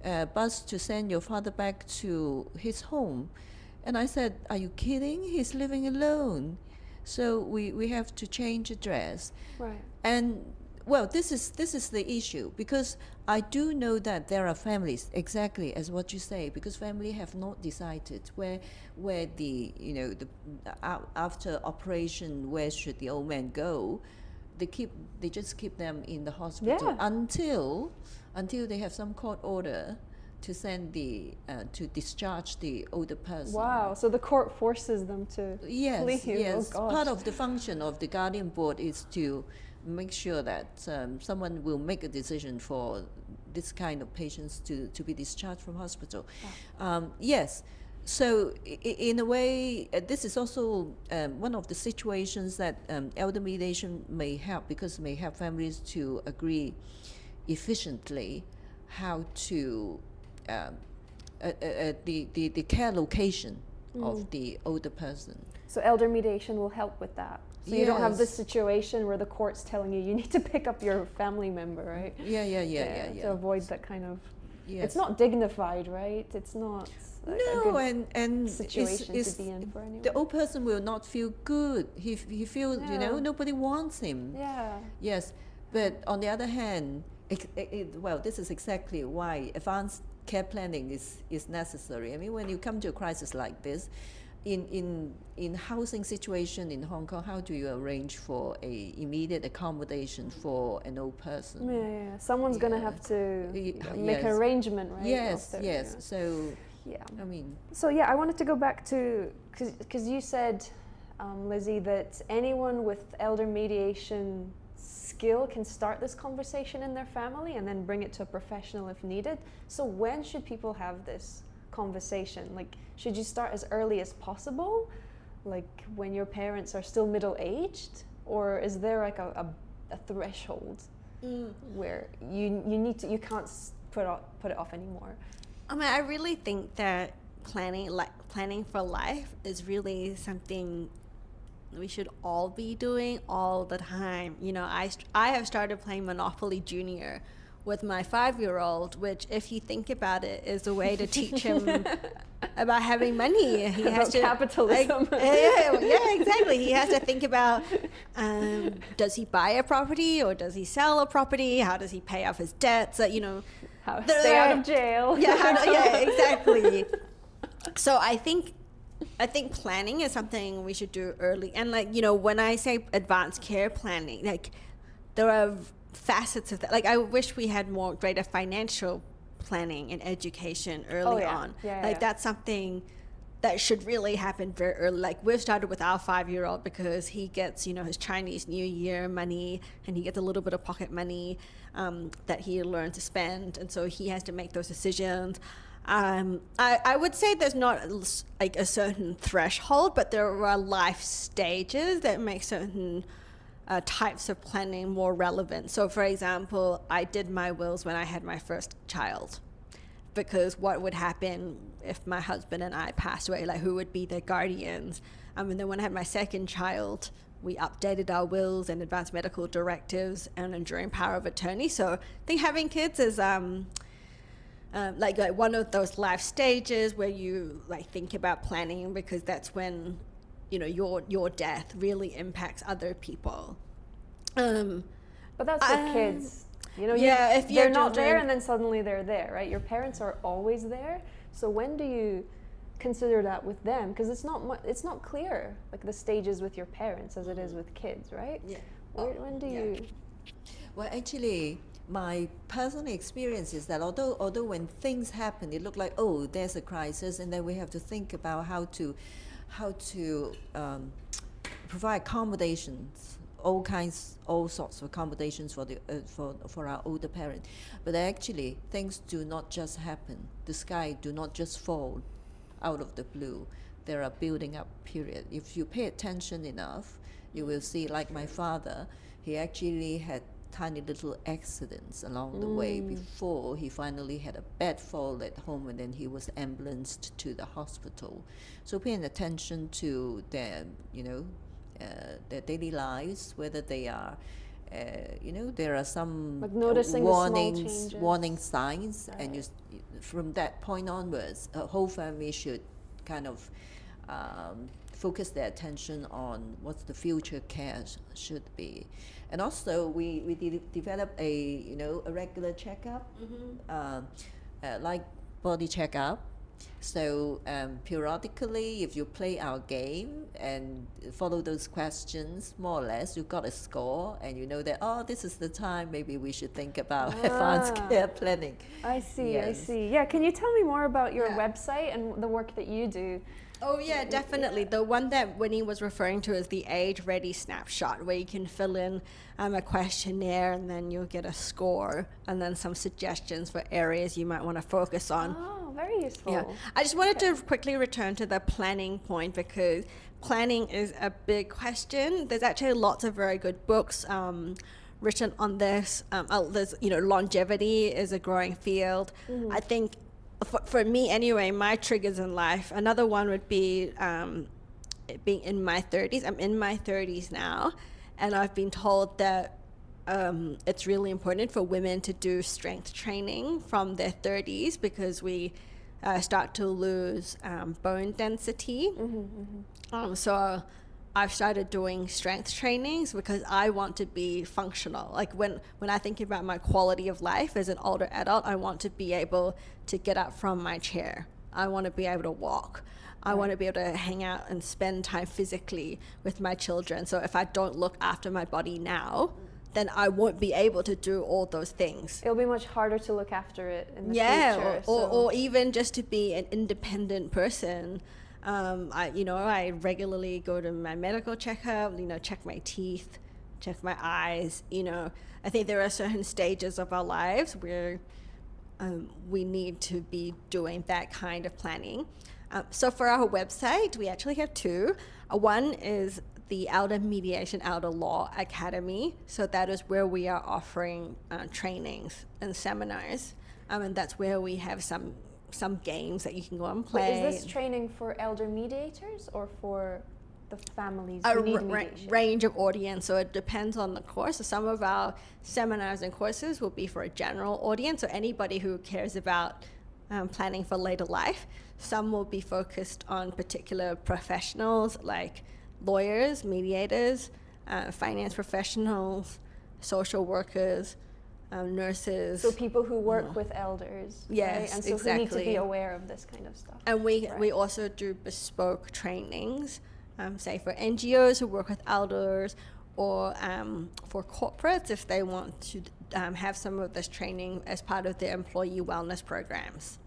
a bus to send your father back to his home, and I said, are you kidding? He's living alone. So we have to change address. Right. And well, this is the issue, because I do know that there are families, exactly as what you say, because family have not decided where the after operation, where should the old man go. They just keep them in the hospital until they have some court order to send to discharge the older person. Wow, so the court forces them to leave. Yes, oh, part of the function of the guardian board is to make sure that someone will make a decision for this kind of patients to be discharged from hospital. Yes, so in a way, this is also one of the situations that elder mediation may help, because it may help families to agree efficiently how to the care location of the older person. So elder mediation will help with that. So you don't have this situation where the court's telling you need to pick up your family member, right? Yeah. To avoid that kind of Yes. It's not dignified, right? It's not a No, good and situation it's, to be in for anyone. the old person will not feel good. He feels, Yeah. nobody wants him. Yeah. Yes, but on the other hand, well, this is exactly why advanced care planning is necessary. I mean, when you come to a crisis like this, in housing situation in Hong Kong, how do you arrange for a immediate accommodation for an old person? Yeah. Someone's gonna have to make an Yes. arrangement, right? Yes, after, yes. yeah. So, Yeah. I mean, So yeah, I wanted to go back to because you said, Lizzie, that anyone with elder mediation skill can start this conversation in their family and then bring it to a professional if needed. So when should people have this conversation? Like, should you start as early as possible, like when your parents are still middle-aged, or is there like a threshold where you can't put it off anymore? I mean, I really think that planning for life is really something we should all be doing all the time. I have started playing Monopoly Junior with my 5-year-old, which, if you think about it, is a way to teach him about having money. He has to capitalism. yeah, exactly. He has to think about, does he buy a property or does he sell a property? How does he pay off his debts? How stay out of jail. Yeah, exactly. So I think planning is something we should do early. And when I say advanced care planning, there are facets of that. I wish we had more greater financial planning and education early on. That's something that should really happen very early. We've started with our 5-year-old because he gets, his Chinese New Year money, and he gets a little bit of pocket money that he learned to spend, and so he has to make those decisions. I would say there's not a certain threshold, but there are life stages that make certain types of planning more relevant. So, for example, I did my wills when I had my first child, because what would happen if my husband and I passed away? Who would be their guardians? And then when I had my second child, we updated our wills and advanced medical directives and enduring power of attorney. So I think having kids is like one of those life stages where you think about planning, because that's when your death really impacts other people. But that's with kids. If they're not there and then suddenly they're there, right? Your parents are always there. So when do you consider that with them? Because it's not clear, the stages with your parents as it is with kids, right? Yeah. When do you? Well, actually, my personal experience is that although when things happen, it looked like, oh, there's a crisis, and then we have to think about how to provide accommodations, all sorts of accommodations for our older parent. But actually, things do not just happen. The sky do not just fall out of the blue. There are building up period. If you pay attention enough, you will see, like my father, he actually had tiny little accidents along the way before he finally had a bad fall at home, and then he was ambulanced to the hospital. So paying attention to their daily lives, whether they are there are some noticing warning signs, right. And from that point onwards, a whole family should kind of focus their attention on what the future care should be. And also we develop a regular checkup, like body checkup. So periodically, if you play our game and follow those questions, more or less, you got a score, and you know that, this is the time maybe we should think about advanced care planning. I see, yes. I see. Yeah, can you tell me more about your website and the work that you do? Oh yeah, definitely. The one that Winnie was referring to is the Age Ready Snapshot, where you can fill in a questionnaire, and then you'll get a score, and then some suggestions for areas you might want to focus on. Oh, very useful. Yeah. I just wanted to quickly return to the planning point, because planning is a big question. There's actually lots of very good books written on this. There's, longevity is a growing field. I think for me anyway, my triggers in life, another one would be being in my 30s. I'm in my 30s now, and I've been told that it's really important for women to do strength training from their 30s because we start to lose bone density. So I've started doing strength trainings because I want to be functional. Like when I think about my quality of life as an older adult, I want to be able to get up from my chair. I want to be able to walk. I want to be able to hang out and spend time physically with my children. So if I don't look after my body now, then I won't be able to do all those things. It'll be much harder to look after it in the future. Or even just to be an independent person. I regularly go to my medical checkup, check my teeth, check my eyes. I think there are certain stages of our lives where we need to be doing that kind of planning. So for our website, we actually have two. One is the Elder Mediation, Elder Law Academy. So that is where we are offering trainings and seminars. And that's where we have some games that you can go and play. Is this training for elder mediators or for the families who need mediation? Range of audience, so it depends on the course. So some of our seminars and courses will be for a general audience, so anybody who cares about planning for later life. Some will be focused on particular professionals like lawyers, mediators, finance professionals, social workers, nurses. So people who work with elders, yes, right? And so exactly. who need to be aware of this kind of stuff. And we also do bespoke trainings, say for NGOs who work with elders, or for corporates if they want to have some of this training as part of their employee wellness programs.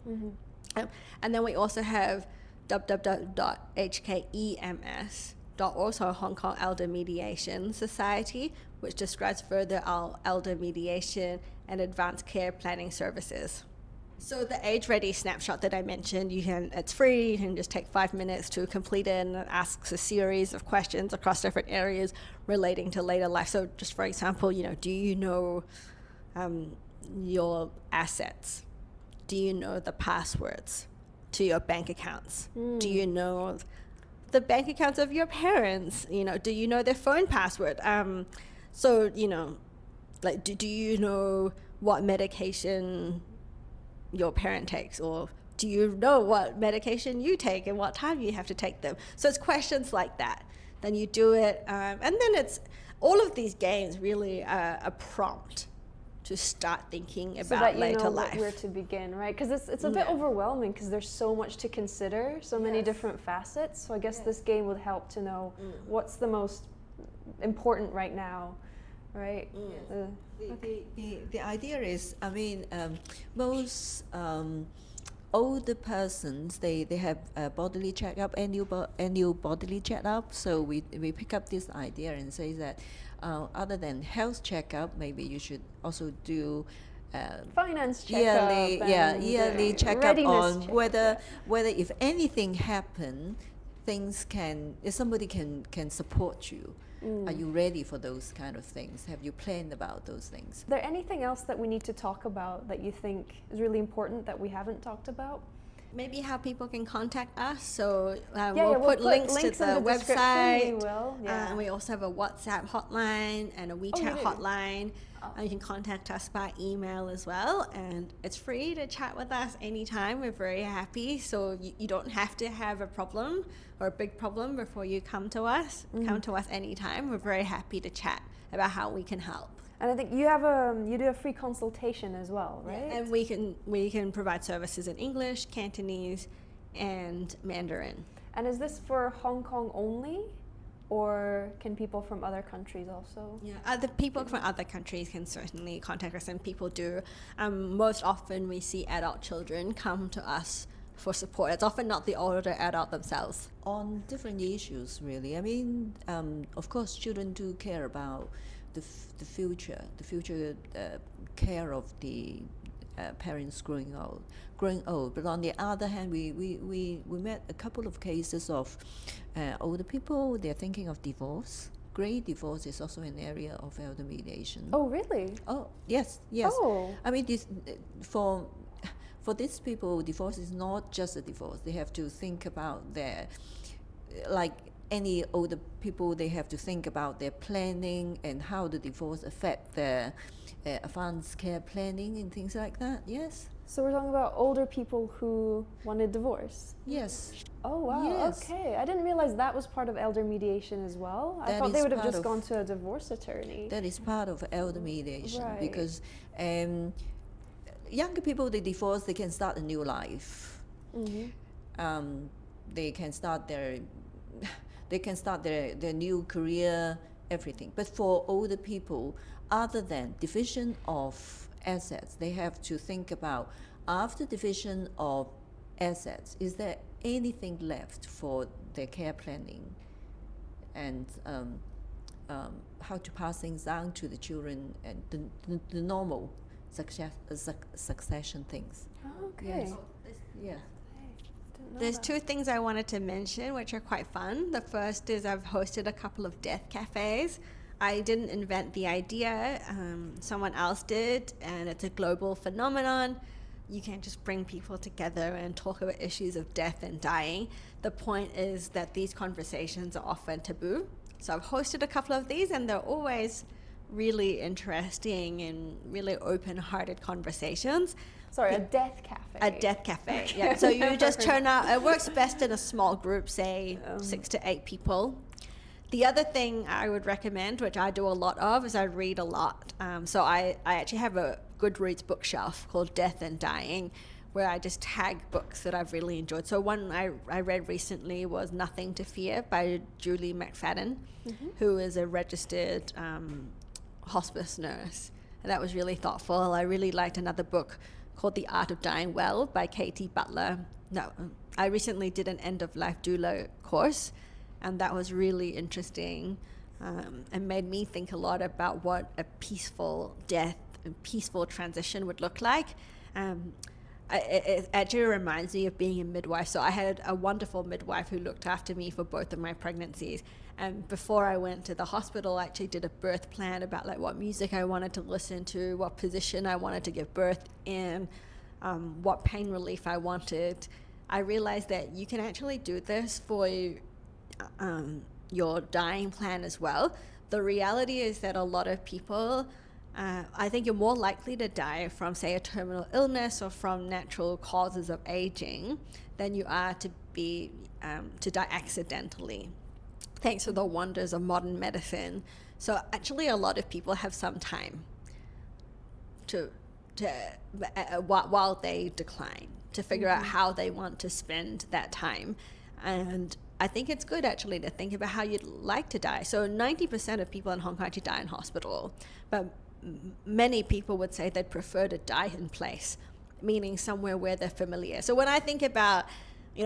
And then we also have www.hkems.org, so Hong Kong Elder Mediation Society, which describes further our elder mediation and advanced care planning services. So the Age Ready snapshot that I mentioned, it's free. You can just take 5 minutes to complete it, and it asks a series of questions across different areas relating to later life. So just for example, do you know your assets? Do you know the passwords to your bank accounts? Do you know the bank accounts of your parents? Do you know their phone password? So, do you know what medication your parent takes, or do you know what medication you take and what time you have to take them? So it's questions like that. Then you do it, and then it's all of these games really a prompt to start thinking about later life. Where to begin, right? Because it's a bit overwhelming because there's so much to consider, so many different facets. So I guess this game would help to know what's the most important right now, right? The idea is, most older persons, they have a bodily checkup, annual bodily checkup. So we pick up this idea and say that other than health checkup, maybe you should also do finance checkup, yearly checkup on check. whether if anything happen, if somebody can support you. Are you ready for those kind of things? Have you planned about those things? Is there anything else that we need to talk about that you think is really important that we haven't talked about? Maybe how people can contact us. So we'll put links to in the description. website. We will. And we also have a WhatsApp hotline and a WeChat hotline. You can contact us by email as well. And it's free to chat with us anytime. We're very happy. So you don't have to have a problem or a big problem before you come to us. Come to us anytime. We're very happy to chat about how we can help. And I think you do a free consultation as well, right? Yeah, and we can provide services in English, Cantonese, and Mandarin. And is this for Hong Kong only, or can people from other countries also? Yeah, other people from other countries can certainly contact us, and people do. Most often we see adult children come to us for support. It's often not the older adult themselves. On different issues, really. Of course, children do care about the future care of the parents growing old. But on the other hand, we met a couple of cases of older people. They're thinking of divorce. Great divorce is also an area of elder mediation. Oh, really? Oh, yes. Oh. This for these people, divorce is not just a divorce. They have to think about their any older people, they have to think about their planning and how the divorce affect their advanced care planning and things like that. Yes. So we're talking about older people who wanted divorce. Yes. Oh wow, Yes. okay. I didn't realize that was part of elder mediation as well. I That thought they is would have part just of- gone to a divorce attorney. That is part of elder mediation, Right. because younger people, they divorce, they can start a new life. Mm-hmm. They can start their new career, everything. But for older people, other than division of assets, they have to think about, after division of assets, is there anything left for their care planning, and how to pass things down to the children, and the normal succession things. Okay. Yes. Yeah. Didn't know There's that. 2 things I wanted to mention which are quite fun. The first is I've hosted a couple of death cafes. I didn't invent the idea, someone else did, and it's a global phenomenon. You can't just bring people together and talk about issues of death and dying. The point is that these conversations are often taboo. So I've hosted a couple of these, and they're always really interesting and really open-hearted conversations. Sorry, a death cafe. A death cafe, yeah. So you just turn out, it works best in a small group, say 6 to 8 people. The other thing I would recommend, which I do a lot of, is I read a lot. So I actually have a Goodreads bookshelf called Death and Dying, where I just tag books that I've really enjoyed. So one I read recently was Nothing to Fear by Julie McFadden, who is a registered hospice nurse. And that was really thoughtful. I really liked another book called The Art of Dying Well by Katie Butler. No, I recently did an end-of-life doula course, and that was really interesting, and made me think a lot about what a peaceful death and peaceful transition would look like. It actually reminds me of being a midwife. So I had a wonderful midwife who looked after me for both of my pregnancies. And before I went to the hospital, I actually did a birth plan about like what music I wanted to listen to, what position I wanted to give birth in, what pain relief I wanted. I realized that you can actually do this for your dying plan as well. The reality is that a lot of people, I think you're more likely to die from, say, a terminal illness or from natural causes of aging than you are to die accidentally, thanks to the wonders of modern medicine. So actually a lot of people have some time while they decline to figure out how they want to spend that time. And I think it's good actually to think about how you'd like to die. So 90% of people in Hong Kong actually die in hospital, but many people would say they'd prefer to die in place, meaning somewhere where they're familiar. So when I think about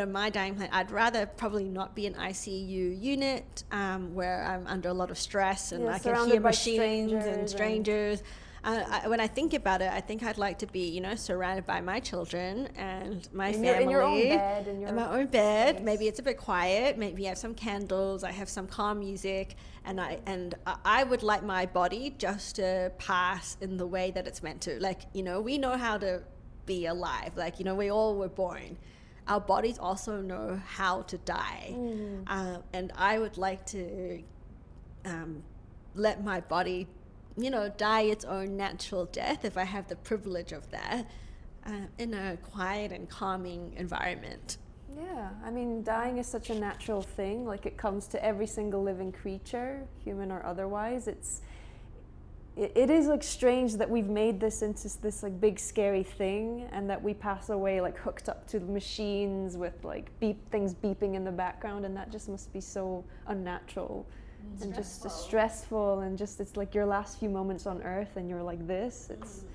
my dying plan, I'd rather probably not be an ICU unit where I'm under a lot of stress and I can hear machines and strangers. When I think about it, I think I'd like to be, surrounded by my children and my family. In your own bed. In my own bed. Space. Maybe it's a bit quiet. Maybe I have some candles. I have some calm music. And I would like my body just to pass in the way that it's meant to. Like, we know how to be alive. Like, we all were born. Our bodies also know how to die. And I would like to let my body die its own natural death, if I have the privilege of that, in a quiet and calming environment. Yeah, I mean, dying is such a natural thing. Like, it comes to every single living creature, human or otherwise. It is like strange that we've made this into this like big scary thing, and that we pass away like hooked up to the machines with like things beeping in the background, and that just must be so unnatural. And just stressful, and just it's like your last few moments on earth and you're like this. It's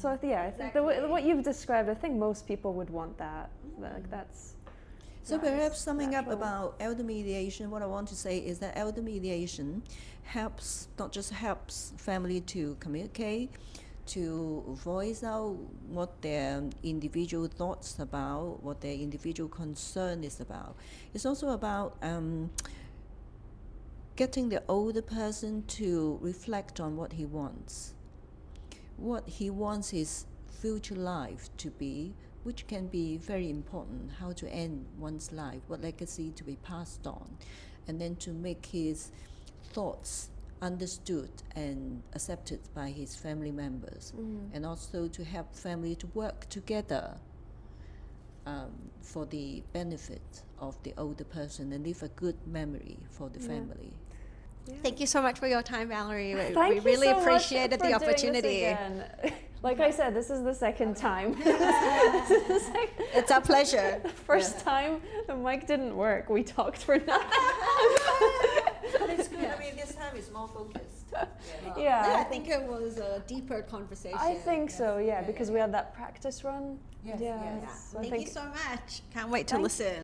so I think what you've described, I think most people would want that. Like that's so nice, perhaps summing natural. up about elder mediation, what I want to say is that elder mediation not just helps family to communicate, to voice out what their individual thoughts about, what their individual concern is about. It's also about getting the older person to reflect on what he wants. What he wants his future life to be, which can be very important, how to end one's life, what legacy to be passed on, and then to make his thoughts understood and accepted by his family members, and also to help family to work together for the benefit of the older person and leave a good memory for the family. Yeah. Thank you so much for your time, Valerie. Thank We you really so much appreciated for the doing this opportunity. again. Like I said, this is the second time. It's our pleasure. First time the mic didn't work. We talked for nothing. But it's good. I mean, this time it's more focused. Yeah. I think it was a deeper conversation. I think so, yeah, Yeah, because we had that practice run. Yes, Yeah. yes. So I Thank you think so much. Can't wait to Thank- listen.